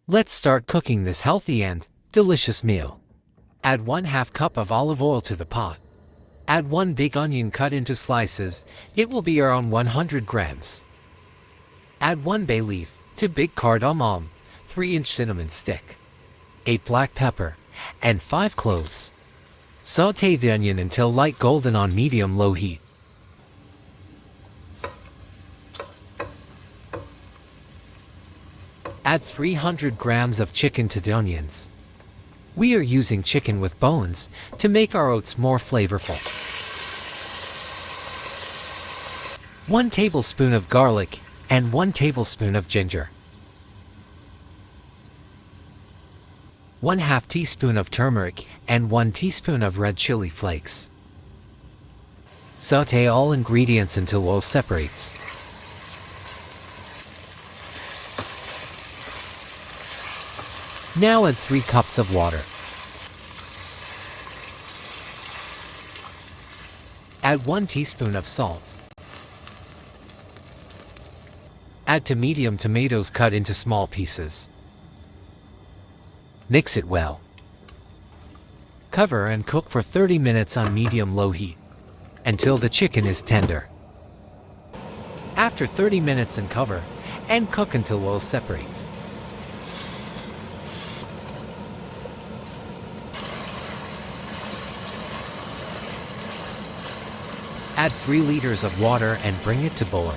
Let's start cooking this healthy and delicious meal. Add 1/2 cup of olive oil to the pot. Add 1 big onion cut into slices. It will be around 100 grams. Add 1 bay leaf, 2 big cardamom, 3-inch cinnamon stick, 8 black pepper, and 5 cloves. Sauté the onion until light golden on medium-low heat. Add 300 grams of chicken to the onions. We are using chicken with bones to make our oats more flavorful. 1 tablespoon of garlic and 1 tablespoon of ginger. 1/2 teaspoon of turmeric and 1 teaspoon of red chili flakes. Sauté all ingredients until oil separates. Now add 3 cups of water. Add 1 teaspoon of salt. Add 2 medium tomatoes cut into small pieces. Mix it well. Cover and cook for 30 minutes on medium-low heat until the chicken is tender. After 30 minutes, cover and cook until oil separates. Add 3 liters of water and bring it to boil.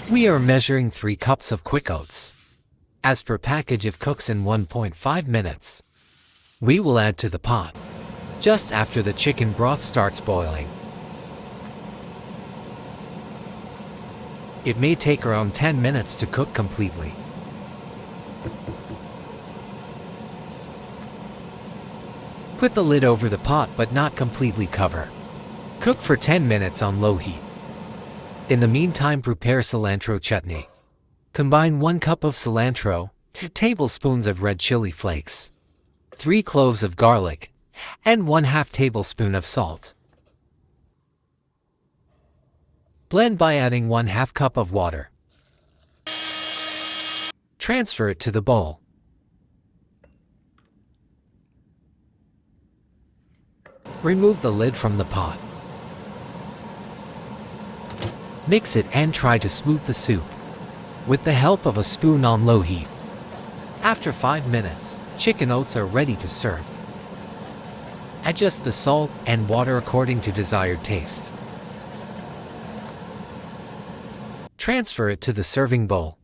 We are measuring 3 cups of quick oats. As per package, it cooks in 1.5 minutes. We will add to the pot just after the chicken broth starts boiling. It may take around 10 minutes to cook completely. Put the lid over the pot but not completely cover. Cook for 10 minutes on low heat. In the meantime, prepare cilantro chutney. Combine 1 cup of cilantro, 2 tablespoons of red chili flakes, 3 cloves of garlic, and 1/2 tablespoon of salt. Blend by adding 1/2 cup of water. Transfer it to the bowl. Remove the lid from the pot. Mix it and try to smooth the soup with the help of a spoon on low heat. After 5 minutes, chicken oats are ready to serve. Adjust the salt and water according to desired taste. Transfer it to the serving bowl.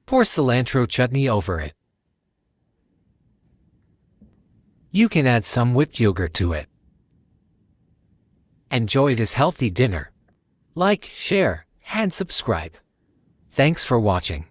Pour cilantro chutney over it. You can add some whipped yogurt to it. Enjoy this healthy dinner. Like, share, and subscribe. Thanks for watching.